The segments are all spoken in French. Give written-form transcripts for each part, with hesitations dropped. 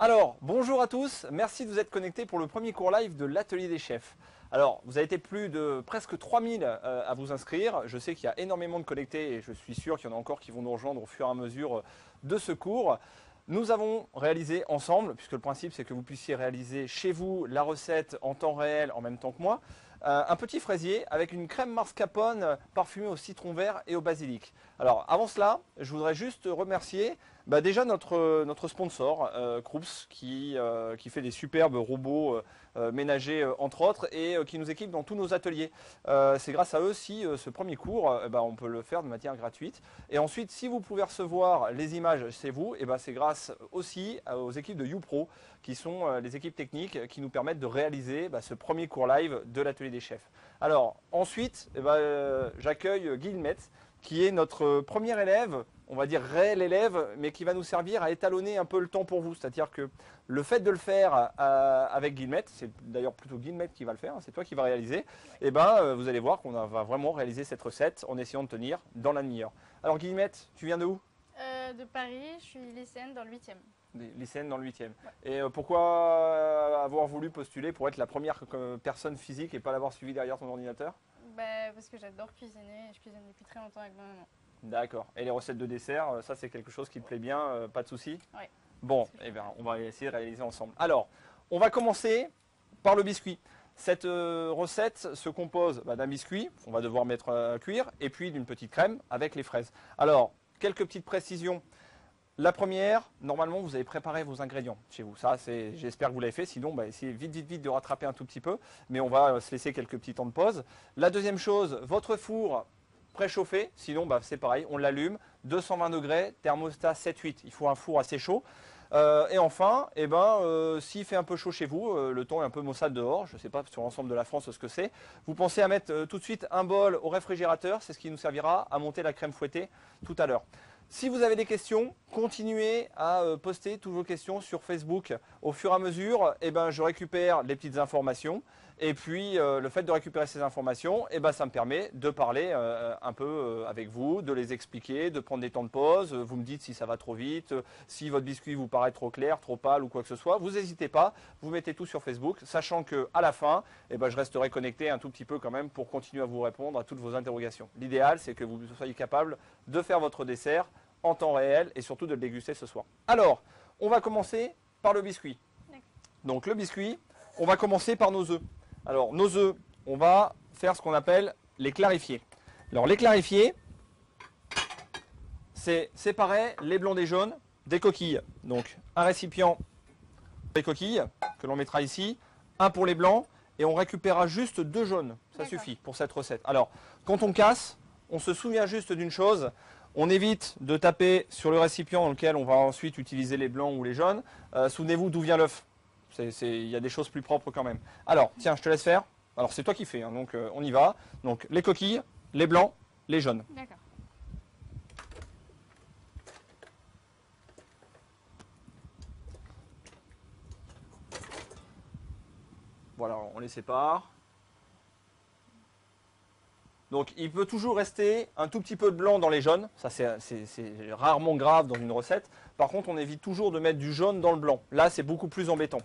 Alors, bonjour à tous, merci de vous être connectés pour le premier cours live de l'Atelier des Chefs. Alors, vous avez été plus de presque 3000 à vous inscrire. Je sais qu'il y a énormément de connectés et je suis sûr qu'il y en a encore qui vont nous rejoindre au fur et à mesure de ce cours. Nous avons réalisé ensemble, puisque le principe c'est que vous puissiez réaliser chez vous la recette en temps réel en même temps que moi, un petit fraisier avec une crème mascarpone parfumée au citron vert et au basilic. Alors avant cela, je voudrais juste remercier déjà notre sponsor, Krups, qui fait des superbes robots ménagers entre autres et qui nous équipe dans tous nos ateliers. C'est grâce à eux si ce premier cours, on peut le faire de manière gratuite. Et ensuite, si vous pouvez recevoir les images chez vous, c'est grâce aussi aux équipes de YouPro, qui sont les équipes techniques qui nous permettent de réaliser ce premier cours live de l'Atelier des Chefs. Alors ensuite, j'accueille Guillemette, qui est notre premier élève, on va dire réel élève, mais qui va nous servir à étalonner un peu le temps pour vous. C'est-à-dire que le fait de le faire avec Guillemette, c'est d'ailleurs plutôt Guillemette qui va le faire, c'est toi qui vas réaliser, et vous allez voir qu'on va vraiment réaliser cette recette en essayant de tenir dans la demi-heure. Alors Guillemette, tu viens de où? De Paris, je suis lycéenne dans le 8e. Lycéenne dans le 8e. Ouais. Et pourquoi avoir voulu postuler pour être la première personne physique et pas l'avoir suivi derrière ton ordinateur? Parce que j'adore cuisiner et je cuisine depuis très longtemps avec ma maman. D'accord. Et les recettes de dessert, ça c'est quelque chose qui te plaît bien, pas de souci? Oui. Bon, on va essayer de réaliser ensemble. Alors, on va commencer par le biscuit. Cette recette se compose d'un biscuit, qu'on va devoir mettre à cuire, et puis d'une petite crème avec les fraises. Alors, quelques petites précisions. La première, normalement, vous avez préparé vos ingrédients chez vous. Ça, j'espère que vous l'avez fait. Sinon, essayez vite de rattraper un tout petit peu. Mais on va se laisser quelques petits temps de pause. La deuxième chose, votre four préchauffé. Sinon, c'est pareil, on l'allume. 220 degrés, thermostat 7-8. Il faut un four assez chaud. Et enfin, s'il fait un peu chaud chez vous, le temps est un peu maussade dehors, je ne sais pas sur l'ensemble de la France ce que c'est, vous pensez à mettre tout de suite un bol au réfrigérateur, c'est ce qui nous servira à monter la crème fouettée tout à l'heure. Si vous avez des questions, continuez à poster toutes vos questions sur Facebook. Au fur et à mesure, je récupère les petites informations. Et puis, le fait de récupérer ces informations, ça me permet de parler un peu avec vous, de les expliquer, de prendre des temps de pause. Vous me dites si ça va trop vite, si votre biscuit vous paraît trop clair, trop pâle ou quoi que ce soit. Vous n'hésitez pas, vous mettez tout sur Facebook, sachant qu'à la fin, je resterai connecté un tout petit peu quand même pour continuer à vous répondre à toutes vos interrogations. L'idéal, c'est que vous soyez capable de faire votre dessert en temps réel et surtout de le déguster ce soir. Alors, on va commencer par le biscuit. Donc le biscuit, on va commencer par nos œufs. Alors nos œufs, on va faire ce qu'on appelle les clarifier. Alors les clarifier, c'est séparer les blancs des jaunes des coquilles. Donc un récipient pour les coquilles que l'on mettra ici, un pour les blancs et on récupérera juste 2 jaunes. Ça suffit pour cette recette. Alors quand on casse, on se souvient juste d'une chose. On évite de taper sur le récipient dans lequel on va ensuite utiliser les blancs ou les jaunes. Souvenez-vous d'où vient l'œuf. Il y a des choses plus propres quand même. Alors, tiens, je te laisse faire. Alors, c'est toi qui fais, hein, donc on y va. Donc, les coquilles, les blancs, les jaunes. D'accord. Voilà, on les sépare. Donc il peut toujours rester un tout petit peu de blanc dans les jaunes, ça c'est rarement grave dans une recette. Par contre on évite toujours de mettre du jaune dans le blanc, là c'est beaucoup plus embêtant.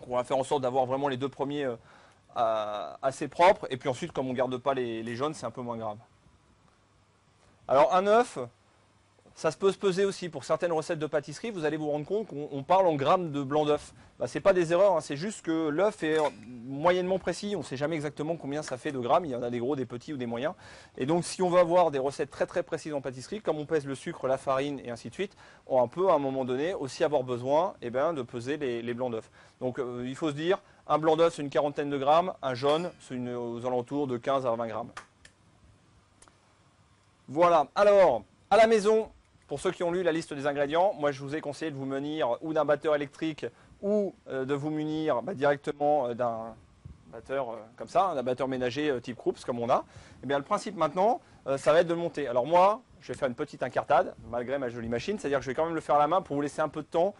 Donc, on va faire en sorte d'avoir vraiment les 2 premiers assez propres et puis ensuite comme on ne garde pas les jaunes c'est un peu moins grave. Alors un œuf, ça peut se peser aussi pour certaines recettes de pâtisserie, vous allez vous rendre compte qu'on parle en grammes de blanc d'œuf. Ce n'est pas des erreurs, hein, c'est juste que l'œuf est moyennement précis, on ne sait jamais exactement combien ça fait de grammes, il y en a des gros, des petits ou des moyens. Et donc si on veut avoir des recettes très précises en pâtisserie, comme on pèse le sucre, la farine et ainsi de suite, on peut à un moment donné aussi avoir besoin de peser les blancs d'œuf. Donc il faut se dire, un blanc d'œuf c'est une quarantaine de grammes, un jaune c'est aux alentours de 15 à 20 grammes. Voilà, alors à la maison, pour ceux qui ont lu la liste des ingrédients, moi je vous ai conseillé de vous munir ou d'un batteur électrique ou de vous munir directement d'un batteur comme ça, d'un batteur ménager type Krups comme on a. Et bien le principe maintenant, ça va être de le monter. Alors moi, je vais faire une petite incartade malgré ma jolie machine, c'est-à-dire que je vais quand même le faire à la main pour vous laisser un peu de temps,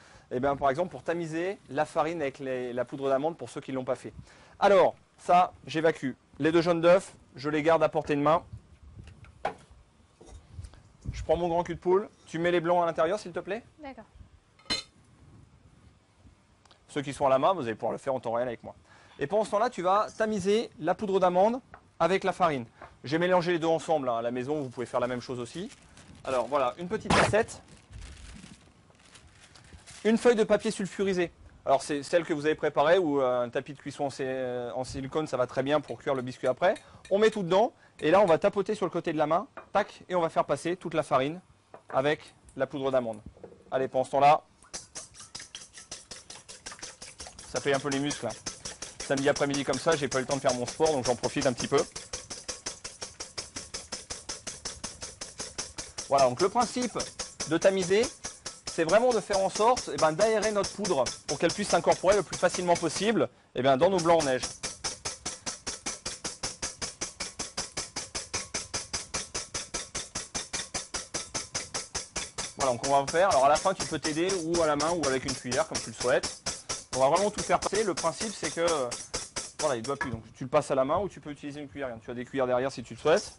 par exemple pour tamiser la farine avec la poudre d'amande pour ceux qui ne l'ont pas fait. Alors ça, j'évacue. Les 2 jaunes d'œufs, je les garde à portée de main. Je prends mon grand cul de poule. Tu mets les blancs à l'intérieur, s'il te plaît. D'accord. Ceux qui sont à la main, vous allez pouvoir le faire en temps réel avec moi. Et pendant ce temps-là, tu vas tamiser la poudre d'amande avec la farine. J'ai mélangé les deux ensemble, hein. À la maison, vous pouvez faire la même chose aussi. Alors voilà, une petite assiette. Une feuille de papier sulfurisé. Alors c'est celle que vous avez préparée ou un tapis de cuisson en silicone, ça va très bien pour cuire le biscuit après. On met tout dedans et là on va tapoter sur le côté de la main, tac, et on va faire passer toute la farine avec la poudre d'amande. Allez, pendant ce temps-là, ça fait un peu les muscles. Samedi après-midi comme ça, j'ai pas eu le temps de faire mon sport, donc j'en profite un petit peu. Voilà, donc le principe de tamiser, c'est vraiment de faire en sorte d'aérer notre poudre pour qu'elle puisse s'incorporer le plus facilement possible dans nos blancs en neige. Voilà, donc on va faire. Alors à la fin, tu peux t'aider ou à la main ou avec une cuillère comme tu le souhaites. On va vraiment tout faire passer. Le principe, c'est que voilà, il ne doit plus. Donc tu le passes à la main ou tu peux utiliser une cuillère. Tu as des cuillères derrière si tu le souhaites.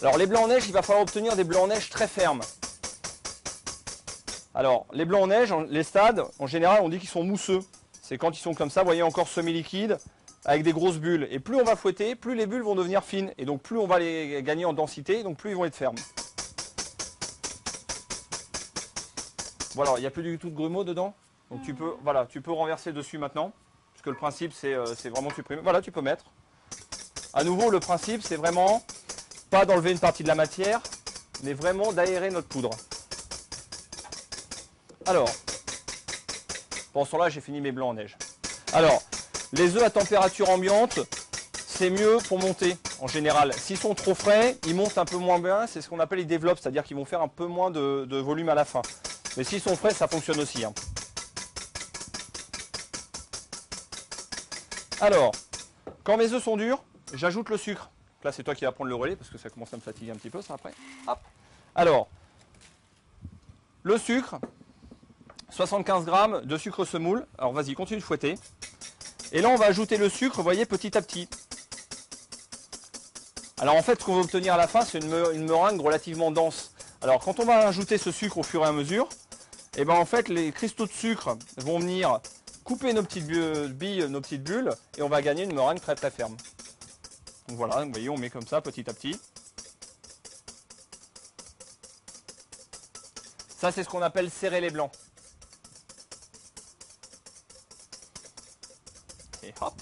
Alors les blancs en neige, il va falloir obtenir des blancs en neige très fermes. Alors les blancs en neige, les stades, en général on dit qu'ils sont mousseux. C'est quand ils sont comme ça, vous voyez, encore semi-liquides, avec des grosses bulles. Et plus on va fouetter, plus les bulles vont devenir fines. Et donc plus on va les gagner en densité, donc plus ils vont être fermes. Voilà, il n'y a plus du tout de grumeaux dedans. Donc tu peux renverser dessus maintenant. Parce que le principe c'est vraiment supprimer. Voilà, tu peux mettre. À nouveau, le principe c'est vraiment pas d'enlever une partie de la matière, mais vraiment d'aérer notre poudre. Alors, pendant ce temps-là, j'ai fini mes blancs en neige. Alors, les œufs à température ambiante, c'est mieux pour monter en général. S'ils sont trop frais, ils montent un peu moins bien. C'est ce qu'on appelle les développes, c'est-à-dire qu'ils vont faire un peu moins de volume à la fin. Mais s'ils sont frais, ça fonctionne aussi. Hein. Alors, quand mes œufs sont durs, j'ajoute le sucre. Là, c'est toi qui vas prendre le relais parce que ça commence à me fatiguer un petit peu, ça après. Hop. Alors, le sucre, 75 g de sucre semoule. Alors, vas-y, continue de fouetter. Et là, on va ajouter le sucre, vous voyez, petit à petit. Alors, en fait, ce qu'on va obtenir à la fin, c'est une meringue relativement dense. Alors, quand on va ajouter ce sucre au fur et à mesure, en fait, les cristaux de sucre vont venir couper nos petites billes, nos petites bulles, et on va gagner une meringue très très ferme. Donc voilà, vous voyez, on met comme ça petit à petit. Ça, c'est ce qu'on appelle serrer les blancs. Et hop.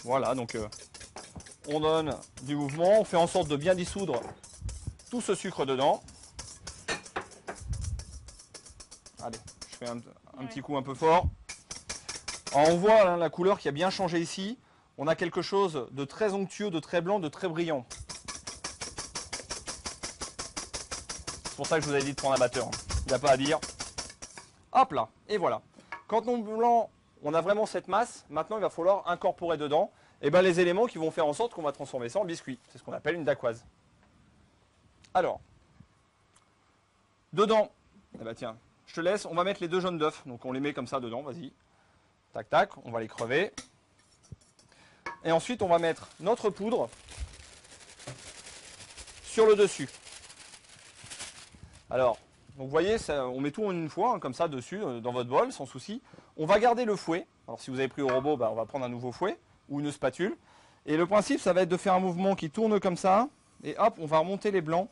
Voilà, donc on donne du mouvement, on fait en sorte de bien dissoudre tout ce sucre dedans. Allez, je fais un petit coup un peu fort. Alors, on voit hein, la couleur qui a bien changé ici. On a quelque chose de très onctueux, de très blanc, de très brillant. C'est pour ça que je vous avais dit de prendre un batteur. Il n'y a pas à dire. Hop là, et voilà. Quand on blanc, on a vraiment cette masse. Maintenant, il va falloir incorporer dedans les éléments qui vont faire en sorte qu'on va transformer ça en biscuit. C'est ce qu'on appelle une dacquoise. Alors, dedans, tiens, je te laisse, on va mettre les 2 jaunes d'œufs. Donc on les met comme ça dedans, vas-y. Tac, tac, on va les crever. Et ensuite, on va mettre notre poudre sur le dessus. Alors, donc vous voyez, ça, on met tout en une fois, hein, comme ça, dessus, dans votre bol, sans souci. On va garder le fouet. Alors, si vous avez pris au robot, on va prendre un nouveau fouet ou une spatule. Et le principe, ça va être de faire un mouvement qui tourne comme ça. Et hop, on va remonter les blancs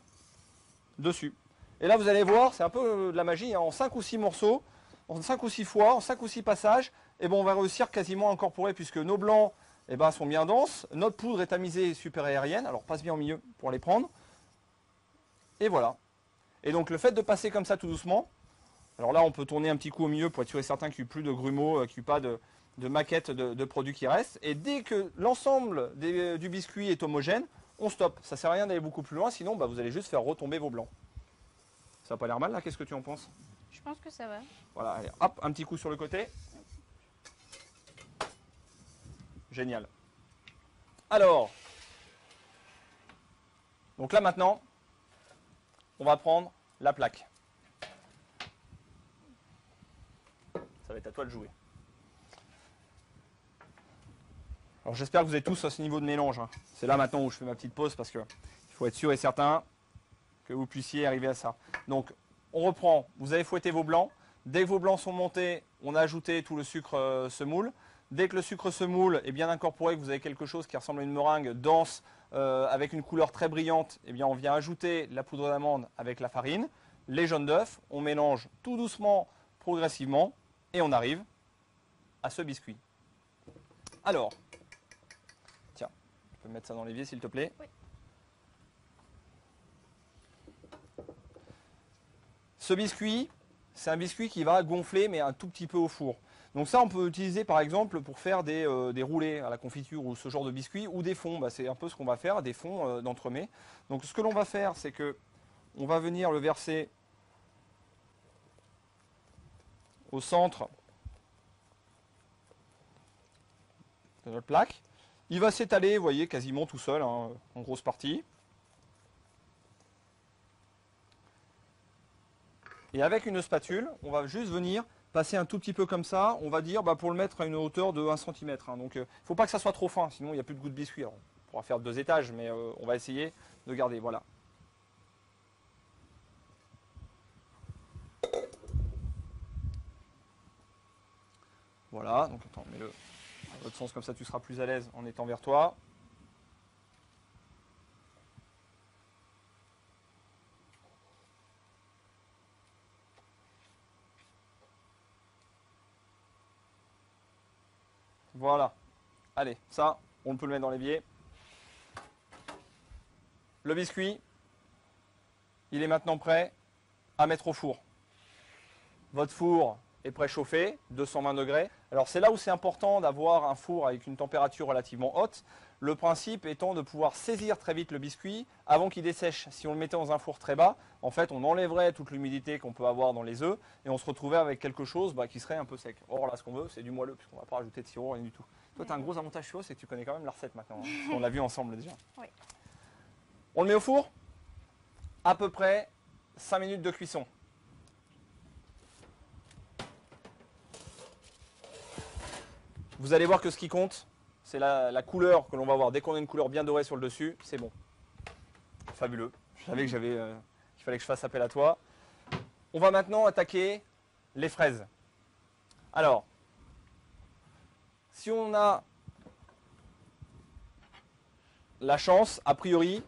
dessus. Et là, vous allez voir, c'est un peu de la magie, hein, en 5 ou 6 morceaux, en 5 ou 6 fois, en 5 ou 6 passages, on va réussir quasiment à incorporer, puisque nos blancs sont bien denses. Notre poudre est tamisée super aérienne, alors passe bien au milieu pour les prendre. Et voilà. Et donc le fait de passer comme ça tout doucement, alors là on peut tourner un petit coup au milieu pour être sûr et certain qu'il n'y ait plus de grumeaux, qu'il n'y ait pas de maquettes de produits qui restent. Et dès que l'ensemble du biscuit est homogène, on stoppe. Ça ne sert à rien d'aller beaucoup plus loin, sinon vous allez juste faire retomber vos blancs. Ça n'a pas l'air mal là, qu'est-ce que tu en penses? Je pense que ça va. Voilà, allez, hop, un petit coup sur le côté. Génial. Alors, donc là maintenant, on va prendre la plaque. ça va être à toi de jouer. Alors j'espère que vous êtes tous à ce niveau de mélange, hein. C'est là maintenant où je fais ma petite pause parce qu'il faut être sûr et certain que vous puissiez arriver à ça. Donc on reprend, vous avez fouetté vos blancs. Dès que vos blancs sont montés, on a ajouté tout le sucre semoule. Dès que le sucre semoule est bien incorporé, que vous avez quelque chose qui ressemble à une meringue dense, avec une couleur très brillante, eh bien on vient ajouter la poudre d'amande avec la farine, les jaunes d'œufs, on mélange tout doucement, progressivement, et on arrive à ce biscuit. Alors, tiens, tu peux mettre ça dans l'évier s'il te plaît. Oui. Ce biscuit, c'est un biscuit qui va gonfler mais un tout petit peu au four. Donc ça, on peut utiliser par exemple pour faire des roulés à la confiture ou ce genre de biscuits ou des fonds. Bah, c'est un peu ce qu'on va faire, des fonds d'entremets. Donc ce que l'on va faire, c'est que on va venir le verser au centre de notre plaque. Il va s'étaler, vous voyez, quasiment tout seul, hein, en grosse partie. Et avec une spatule, on va juste venir passer un tout petit peu comme ça, on va dire pour le mettre à une hauteur de 1 cm. Hein. Donc il ne faut pas que ça soit trop fin, sinon il n'y a plus de goût de biscuit. Alors, on pourra faire 2 étages, mais on va essayer de garder. Voilà. Voilà, donc attends, mets-le dans l'autre sens, comme ça tu seras plus à l'aise en étant vers toi. Voilà. Allez, ça, on peut le mettre dans l'évier. Le biscuit, il est maintenant prêt à mettre au four. Votre four est préchauffé, 220 degrés. Alors c'est là où c'est important d'avoir un four avec une température relativement haute. Le principe étant de pouvoir saisir très vite le biscuit avant qu'il dessèche. Si on le mettait dans un four très bas, en fait on enlèverait toute l'humidité qu'on peut avoir dans les œufs et on se retrouvait avec quelque chose qui serait un peu sec. Or là ce qu'on veut c'est du moelleux puisqu'on ne va pas rajouter de sirop, rien du tout. Toi tu as un gros avantage sur eux, c'est que tu connais quand même la recette maintenant. Hein. On l'a vu ensemble déjà. Oui. On le met au four, à peu près 5 minutes de cuisson. Vous allez voir que ce qui compte, c'est la couleur que l'on va avoir. Dès qu'on a une couleur bien dorée sur le dessus, c'est bon. Fabuleux. Je savais que qu'il fallait que je fasse appel à toi. On va maintenant attaquer les fraises. Alors, si on a la chance, a priori,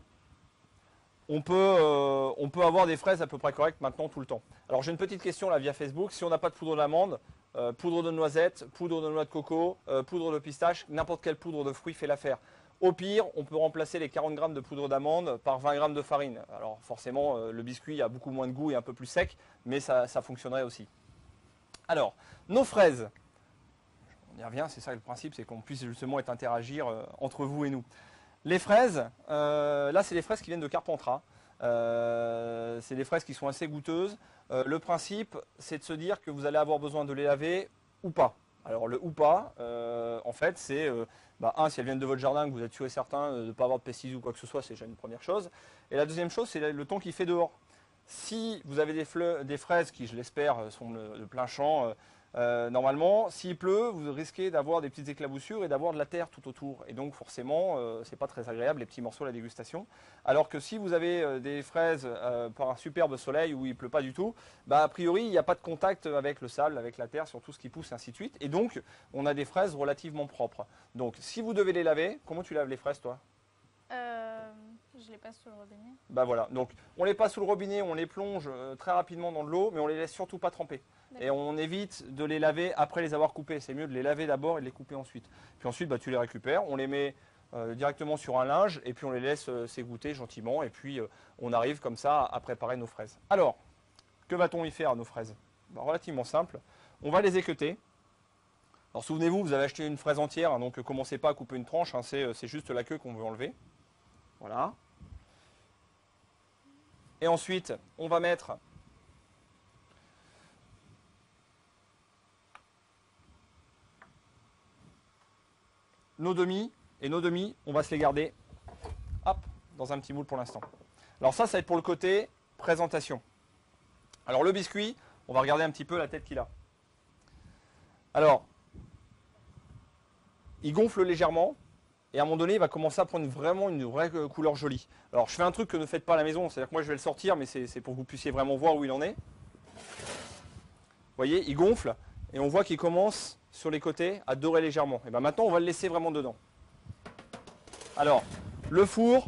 on peut avoir des fraises à peu près correctes maintenant tout le temps. Alors j'ai une petite question là via Facebook. Si on n'a pas de poudre d'amande, poudre de noisette, poudre de noix de coco, poudre de pistache, n'importe quelle poudre de fruits fait l'affaire. Au pire, on peut remplacer les 40 g de poudre d'amande par 20 g de farine. Alors forcément, le biscuit a beaucoup moins de goût et un peu plus sec, mais ça fonctionnerait aussi. Alors, nos fraises, on y revient, c'est ça le principe, c'est qu'on puisse justement interagir entre vous et nous. Les fraises, là c'est les fraises qui viennent de Carpentras. C'est des fraises qui sont assez goûteuses. Le principe, c'est de se dire que vous allez avoir besoin de les laver ou pas. Alors le ou pas, en fait, c'est si elles viennent de votre jardin, que vous êtes sûr et certain de ne pas avoir de pesticides ou quoi que ce soit, c'est déjà une première chose. Et la deuxième chose, c'est le temps qu'il fait dehors. Si vous avez des fraises qui, je l'espère, sont de plein champ, normalement, s'il pleut, vous risquez d'avoir des petites éclaboussures et d'avoir de la terre tout autour. Et donc forcément, c'est pas très agréable les petits morceaux à la dégustation. Alors que si vous avez des fraises par un superbe soleil où il pleut pas du tout, a priori il n'y a pas de contact avec le sable, avec la terre, sur tout ce qui pousse, et ainsi de suite. Et donc on a des fraises relativement propres. Donc si vous devez les laver, comment tu laves les fraises toi ? Je les passe sous le robinet. Voilà, donc on les passe sous le robinet, on les plonge très rapidement dans de l'eau, mais on les laisse surtout pas tremper. Et on évite de les laver après les avoir coupés. C'est mieux de les laver d'abord et de les couper ensuite. Puis ensuite, tu les récupères, on les met directement sur un linge et puis on les laisse s'égoutter gentiment. Et puis on arrive comme ça à préparer nos fraises. Alors, que va-t-on y faire à nos fraises ? Relativement simple. On va les équeuter. Alors souvenez-vous, vous avez acheté une fraise entière, hein, donc commencez pas à couper une tranche, hein, c'est juste la queue qu'on veut enlever. Voilà. Et ensuite, on va mettre nos demi, et nos demi, on va se les garder dans un petit moule pour l'instant. Alors ça va être pour le côté présentation. Alors le biscuit, on va regarder un petit peu la tête qu'il a. Alors, il gonfle légèrement. Et à un moment donné, il va commencer à prendre vraiment une vraie couleur jolie. Alors, je fais un truc que ne faites pas à la maison. C'est-à-dire que moi, je vais le sortir, mais c'est pour que vous puissiez vraiment voir où il en est. Vous voyez, il gonfle. Et on voit qu'il commence sur les côtés à dorer légèrement. Et bien maintenant, on va le laisser vraiment dedans. Alors, le four,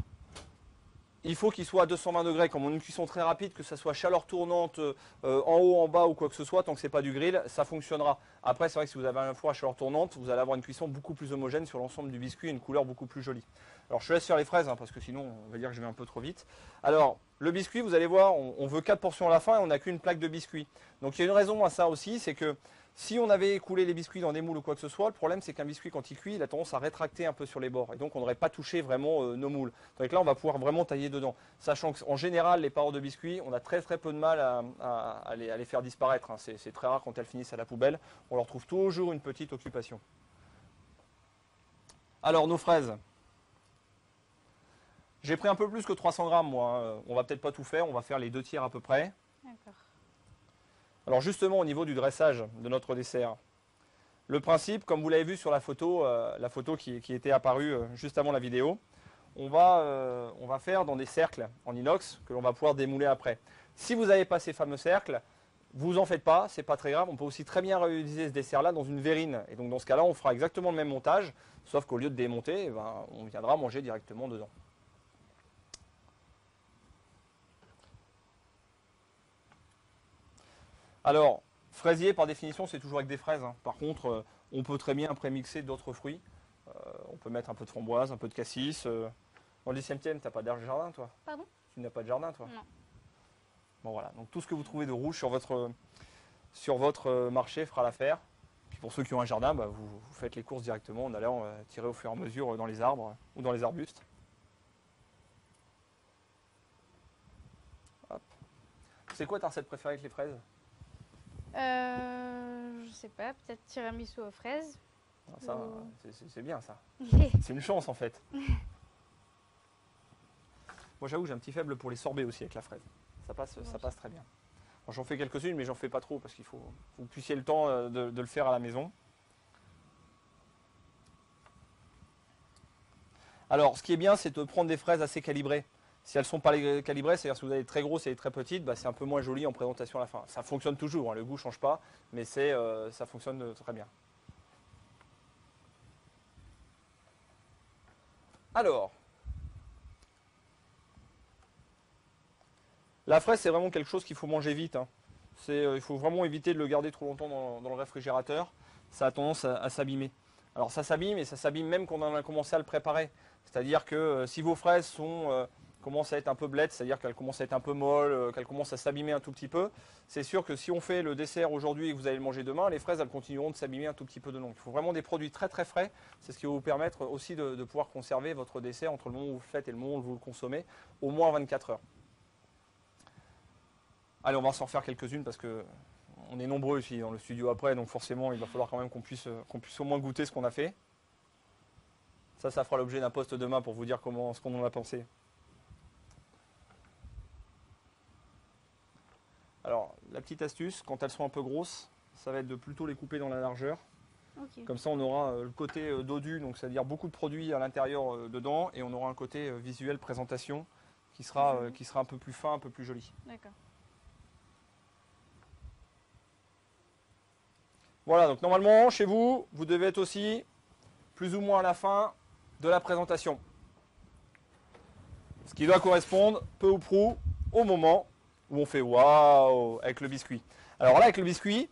il faut qu'il soit à 220 degrés. Comme on a une cuisson très rapide, que ça soit chaleur tournante en haut, en bas ou quoi que ce soit, tant que ce n'est pas du grill, ça fonctionnera. Après, c'est vrai que si vous avez un four à chaleur tournante, vous allez avoir une cuisson beaucoup plus homogène sur l'ensemble du biscuit et une couleur beaucoup plus jolie. Alors, je laisse faire les fraises, parce que sinon, on va dire que je vais un peu trop vite. Alors, le biscuit, vous allez voir, on veut 4 portions à la fin et on n'a qu'une plaque de biscuit. Donc, il y a une raison à ça aussi, c'est que si on avait coulé les biscuits dans des moules ou quoi que ce soit, le problème c'est qu'un biscuit quand il cuit, il a tendance à rétracter un peu sur les bords. Et donc on n'aurait pas touché vraiment nos moules. Donc là on va pouvoir vraiment tailler dedans. Sachant qu'en général les parois de biscuits, on a très peu de mal à les faire disparaître. C'est très rare quand elles finissent à la poubelle. On leur trouve toujours une petite occupation. Alors nos fraises. J'ai pris un peu plus que 300 grammes moi. On va peut-être pas tout faire, on va faire les 2 tiers à peu près. D'accord. Alors justement au niveau du dressage de notre dessert, le principe, comme vous l'avez vu sur la photo qui était apparue juste avant la vidéo, on va faire dans des cercles en inox que l'on va pouvoir démouler après. Si vous n'avez pas ces fameux cercles, vous en faites pas, c'est pas très grave. On peut aussi très bien réutiliser ce dessert-là dans une verrine. Et donc dans ce cas-là, on fera exactement le même montage, sauf qu'au lieu de démonter, eh ben, on viendra manger directement dedans. Alors, fraisier, par définition, c'est toujours avec des fraises. Par contre, on peut très bien prémixer d'autres fruits. On peut mettre un peu de framboise, un peu de cassis. Dans le 10e, tu n'as pas de jardin, toi? Pardon? Tu n'as pas de jardin, toi? Non. Bon, voilà. Donc, tout ce que vous trouvez de rouge sur votre marché fera l'affaire. Puis, pour ceux qui ont un jardin, bah, vous faites les courses directement en allant tirer au fur et à mesure dans les arbres ou dans les arbustes. Hop. C'est quoi ta recette préférée avec les fraises? Je sais pas, peut-être tiramisu aux fraises. Ça, c'est bien ça. C'est une chance en fait. Moi j'avoue j'ai un petit faible pour les sorbets aussi avec la fraise. Ça passe très bien. J'en fais quelques-unes mais j'en fais pas trop parce qu'il faut que vous puissiez le temps de le faire à la maison. Alors ce qui est bien c'est de prendre des fraises assez calibrées. Si elles ne sont pas calibrées, c'est-à-dire si vous avez très grosses et très petites, bah, c'est un peu moins joli en présentation à la fin. Ça fonctionne toujours, le goût ne change pas, mais ça fonctionne très bien. Alors, la fraise, c'est vraiment quelque chose qu'il faut manger vite. Il faut vraiment éviter de le garder trop longtemps dans le réfrigérateur. Ça a tendance à s'abîmer. Alors ça s'abîme et ça s'abîme même quand on a commencé à le préparer. C'est-à-dire que si vos fraises commencent à être un peu blettes, c'est-à-dire qu'elles commencent à être un peu molles, qu'elles commencent à s'abîmer un tout petit peu, c'est sûr que si on fait le dessert aujourd'hui et que vous allez le manger demain, les fraises elles continueront de s'abîmer un tout petit peu dedans. Il faut vraiment des produits très très frais, c'est ce qui va vous permettre aussi de pouvoir conserver votre dessert entre le moment où vous le faites et le moment où vous le consommez, au moins 24 heures. Allez, on va s'en faire quelques-unes parce que on est nombreux ici dans le studio après, donc forcément il va falloir quand même qu'on puisse au moins goûter ce qu'on a fait. Ça fera l'objet d'un post demain pour vous dire ce qu'on en a pensé. Alors, la petite astuce, quand elles sont un peu grosses, ça va être de plutôt les couper dans la largeur. Okay. Comme ça, on aura le côté dodu, donc c'est-à-dire beaucoup de produits à l'intérieur dedans, et on aura un côté visuel, présentation, qui sera un peu plus fin, un peu plus joli. D'accord. Voilà, donc normalement, chez vous, vous devez être aussi plus ou moins à la fin de la présentation. Ce qui doit correspondre peu ou prou au moment où on fait waouh avec le biscuit. Alors là, avec le biscuit,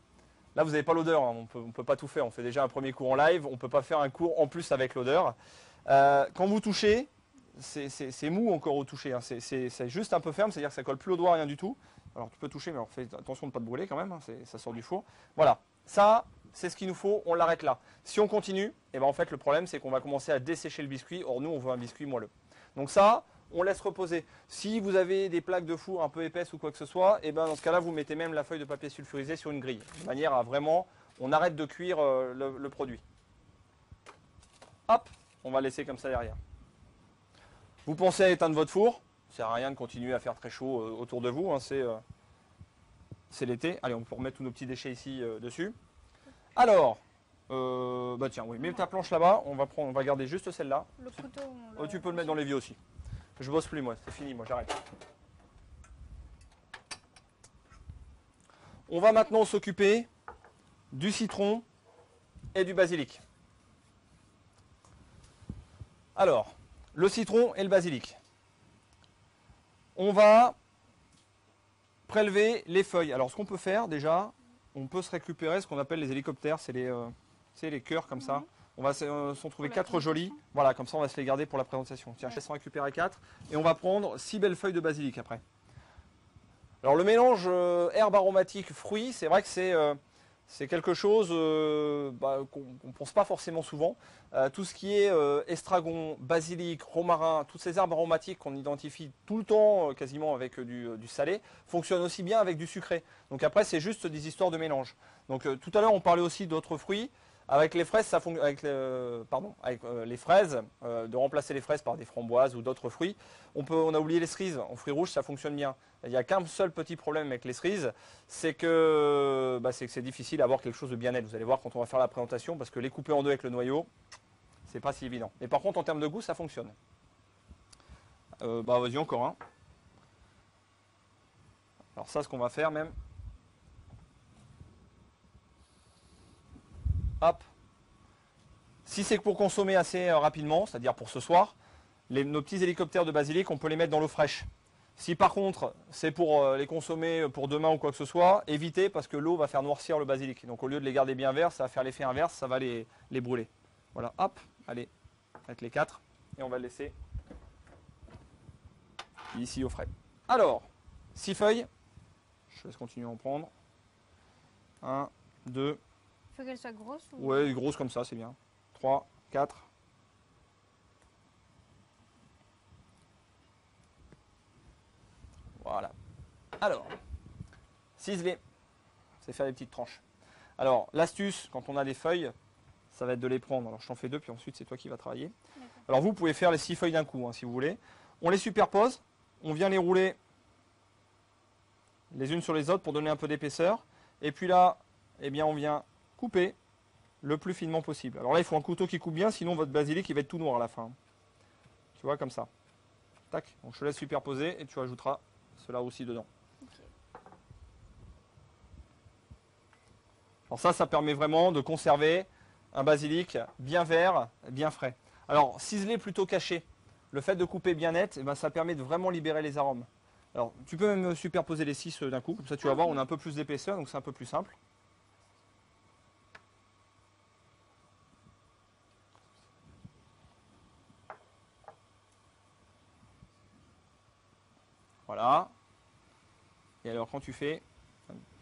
là vous n'avez pas l'odeur, on ne peut pas tout faire. On fait déjà un premier cours en live, on ne peut pas faire un cours en plus avec l'odeur. Quand vous touchez, c'est mou encore au toucher, c'est juste un peu ferme, c'est-à-dire que ça ne colle plus au doigt, rien du tout. Alors tu peux toucher, mais alors fais attention de ne pas te brûler quand même, ça sort du four. Voilà, ça c'est ce qu'il nous faut, on l'arrête là. Si on continue, et ben en fait le problème c'est qu'on va commencer à dessécher le biscuit, or nous on veut un biscuit moelleux. Donc ça, on laisse reposer. Si vous avez des plaques de four un peu épaisses ou quoi que ce soit, et ben dans ce cas-là, vous mettez même la feuille de papier sulfurisé sur une grille, de manière à vraiment, on arrête de cuire le produit. Hop, on va laisser comme ça derrière. Vous pensez à éteindre votre four, ça sert à rien de continuer à faire très chaud autour de vous, c'est l'été. Allez, on peut remettre tous nos petits déchets ici dessus. Alors, Bah tiens, oui, mets ta planche là-bas, on va garder juste celle-là. Le couteau, Oh, tu peux le mettre dans l'évier aussi. Je bosse plus moi, c'est fini, moi j'arrête. On va maintenant s'occuper du citron et du basilic. Alors, le citron et le basilic. On va prélever les feuilles. Alors ce qu'on peut faire déjà, on peut se récupérer ce qu'on appelle les hélicoptères, c'est les cœurs comme ça. On va s'en trouver 4 jolis. Voilà, comme ça on va se les garder pour la présentation. Tiens, je laisse en récupérer 4 et on va prendre 6 belles feuilles de basilic après. Alors le mélange herbe aromatique fruits, c'est vrai que c'est quelque chose qu'on ne pense pas forcément souvent. Tout ce qui est estragon, basilic, romarin, toutes ces herbes aromatiques qu'on identifie tout le temps quasiment avec du salé, fonctionnent aussi bien avec du sucré. Donc après c'est juste des histoires de mélange. Donc tout à l'heure on parlait aussi d'autres fruits. Avec les fraises, les fraises, de remplacer les fraises par des framboises ou d'autres fruits. On a oublié les cerises. En fruits rouges, ça fonctionne bien. Il n'y a qu'un seul petit problème avec les cerises, c'est que c'est difficile d'avoir quelque chose de bien net. Vous allez voir quand on va faire la présentation, parce que les couper en deux avec le noyau, c'est pas si évident. Mais par contre, en termes de goût, ça fonctionne. Vas-y, encore un. Alors ça, ce qu'on va faire même. Hop. Si c'est pour consommer assez rapidement, c'est-à-dire pour ce soir, nos petits hélicoptères de basilic, on peut les mettre dans l'eau fraîche. Si par contre c'est pour les consommer pour demain ou quoi que ce soit, évitez parce que l'eau va faire noircir le basilic. Donc au lieu de les garder bien verts, ça va faire l'effet inverse, ça va les brûler. Voilà, hop, allez, mettre les 4 et on va le laisser ici au frais. Alors, 6 feuilles, je laisse continuer à en prendre. 1, 2... Il faut qu'elle soit grosse ou... Ouais, grosse comme ça, c'est bien. 3, 4. Voilà. Alors, ciseler, c'est faire des petites tranches. Alors, l'astuce, quand on a des feuilles, ça va être de les prendre. Alors, je t'en fais 2, puis ensuite, c'est toi qui vas travailler. Alors, vous pouvez faire les 6 feuilles d'un coup, hein, si vous voulez. On les superpose, on vient les rouler les unes sur les autres pour donner un peu d'épaisseur. Et puis là, eh bien, on vient couper le plus finement possible. Alors là, il faut un couteau qui coupe bien, sinon votre basilic il va être tout noir à la fin. Tu vois, comme ça. Tac, donc je te laisse superposer et tu rajouteras cela aussi dedans. Okay. Alors ça permet vraiment de conserver un basilic bien vert, bien frais. Alors, ciseler plutôt caché, le fait de couper bien net, ça permet de vraiment libérer les arômes. Alors, tu peux même superposer les 6 d'un coup, comme ça tu vas voir, on a un peu plus d'épaisseur, donc c'est un peu plus simple. Voilà. Et alors quand tu fais,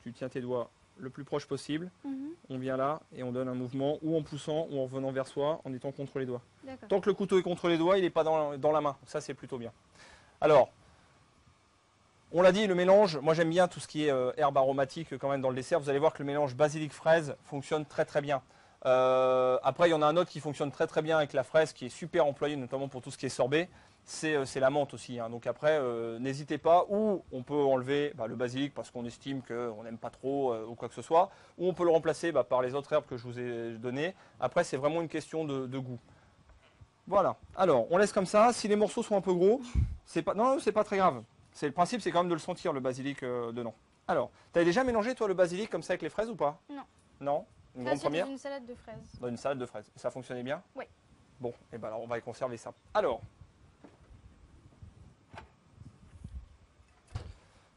tu tiens tes doigts le plus proche possible. On vient là et on donne un mouvement ou en poussant ou en revenant vers soi en étant contre les doigts. Tant que le couteau est contre les doigts, il n'est pas dans la main. Ça c'est plutôt bien. Alors, on l'a dit, le mélange, moi j'aime bien tout ce qui est herbe aromatique quand même dans le dessert. Vous allez voir que le mélange basilic-fraise fonctionne très très bien. Après, il y en a un autre qui fonctionne très très bien avec la fraise, qui est super employé notamment pour tout ce qui est sorbet. C'est la menthe aussi. Hein. Donc après, n'hésitez pas. Ou on peut enlever le basilic parce qu'on estime qu'on n'aime pas trop ou quoi que ce soit. Ou on peut le remplacer par les autres herbes que je vous ai données. Après, c'est vraiment une question de goût. Voilà. Alors, on laisse comme ça. Si les morceaux sont un peu gros, c'est pas très grave. Le principe, c'est quand même de le sentir, le basilic dedans. Alors, tu as déjà mélangé toi le basilic comme ça avec les fraises ou pas? Non. Non? Une grande première? Une salade de fraises. Dans une salade de fraises. Ça fonctionnait bien? Oui. Bon, et ben alors on va y conserver ça. Alors,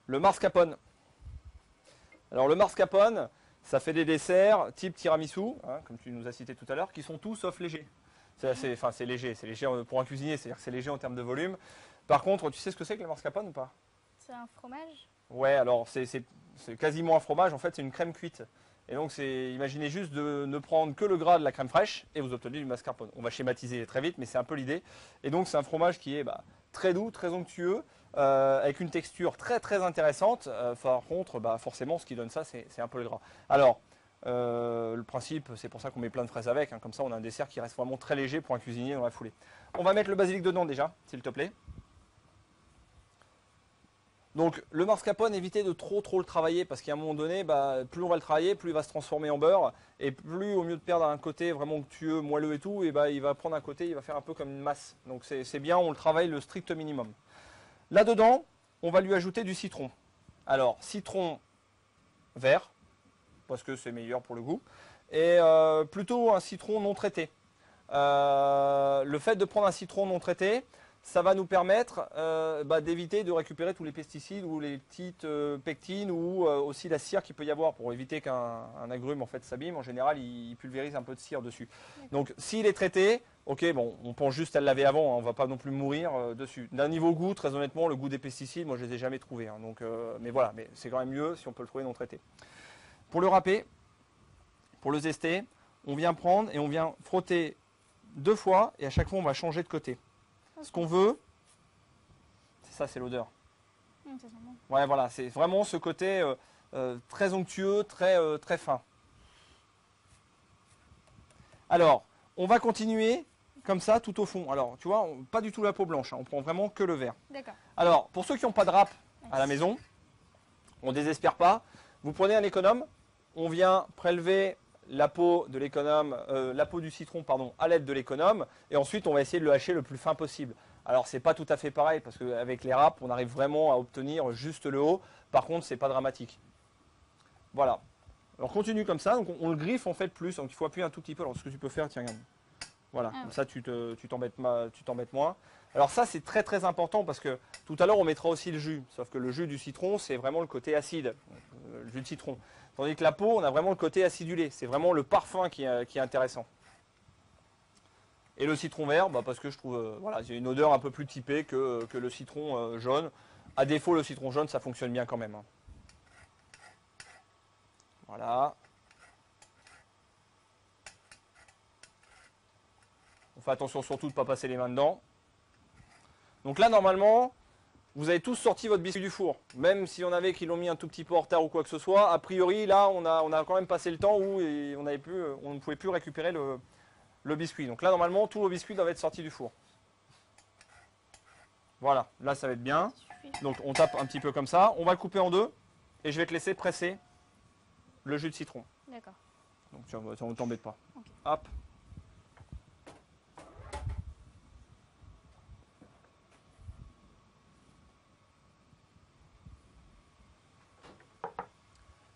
le mascarpone. Alors le mascarpone, ça fait des desserts type tiramisu, hein, comme tu nous as cité tout à l'heure, qui sont tout sauf légers. C'est léger pour un cuisinier, c'est-à-dire que c'est léger en termes de volume. Par contre, tu sais ce que c'est que le mascarpone ou pas? C'est un fromage? Ouais, alors c'est quasiment un fromage, en fait c'est une crème cuite. Et donc imaginez juste de ne prendre que le gras de la crème fraîche et vous obtenez du mascarpone. On va schématiser très vite, mais c'est un peu l'idée. Et donc c'est un fromage qui est très doux, très onctueux, avec une texture très très intéressante. Par contre, forcément, ce qui donne ça, c'est un peu le gras. Alors, le principe, c'est pour ça qu'on met plein de fraises avec. Hein, comme ça, on a un dessert qui reste vraiment très léger pour un cuisinier dans la foulée. On va mettre le basilic dedans déjà, s'il te plaît. Donc le mascarpone, évitez de trop le travailler parce qu'à un moment donné, bah, plus on va le travailler, plus il va se transformer en beurre et plus au mieux de perdre un côté vraiment onctueux, moelleux et tout, et bah, il va prendre un côté, il va faire un peu comme une masse. Donc c'est bien, on le travaille le strict minimum. Là-dedans, on va lui ajouter du citron. Alors citron vert, parce que c'est meilleur pour le goût, et plutôt un citron non traité. Le fait de prendre un citron non traité, ça va nous permettre d'éviter de récupérer tous les pesticides ou les petites pectines ou aussi la cire qu'il peut y avoir pour éviter qu'un agrume en fait s'abîme. En général, il pulvérise un peu de cire dessus. Donc s'il est traité, ok, bon, on pense juste à le laver avant, hein, on ne va pas non plus mourir dessus. D'un niveau goût, très honnêtement, le goût des pesticides, moi je les ai jamais trouvés. Hein, donc, mais voilà, mais c'est quand même mieux si on peut le trouver non traité. Pour le râper, pour le zester, on vient prendre et on vient frotter 2 fois et à chaque fois on va changer de côté. Ce qu'on veut, c'est ça, c'est l'odeur. Ouais, voilà, c'est vraiment ce côté très onctueux, très fin. Alors, on va continuer comme ça tout au fond. Alors, tu vois, pas du tout la peau blanche, hein, on prend vraiment que le vert. D'accord. Alors, pour ceux qui n'ont pas de râpe à la maison, on ne désespère pas. Vous prenez un économe, on vient prélever la peau de l'économe, la peau du citron pardon, à l'aide de l'économe et ensuite on va essayer de le hacher le plus fin possible. Alors c'est pas tout à fait pareil parce qu'avec les râpes on arrive vraiment à obtenir juste le haut, par contre c'est pas dramatique. Voilà, alors continue comme ça, donc on le griffe en fait plus, donc il faut appuyer un tout petit peu. Alors ce que tu peux faire, tiens regarde, voilà, comme ça tu t'embêtes moins. Alors ça c'est très important parce que tout à l'heure on mettra aussi le jus, sauf que le jus du citron c'est vraiment le côté acide, le jus de citron. Tandis que la peau, on a vraiment le côté acidulé. C'est vraiment le parfum qui est intéressant. Et le citron vert, bah parce que je trouve, voilà, j'ai une odeur un peu plus typée que le citron jaune. À défaut, le citron jaune, ça fonctionne bien quand même. Hein. Voilà. On fait attention surtout de ne pas passer les mains dedans. Donc là, normalement, vous avez tous sorti votre biscuit du four. Même si on avait qui l'ont mis un tout petit peu en retard ou quoi que ce soit, a priori, là, on a quand même passé le temps où on ne pouvait plus récupérer le biscuit. Donc là, normalement, tous vos biscuits doivent être sortis du four. Voilà, là, ça va être bien. Donc on tape un petit peu comme ça. On va le couper en deux et je vais te laisser presser le jus de citron. D'accord. Donc tu ne t'embêtes pas. Okay. Hop.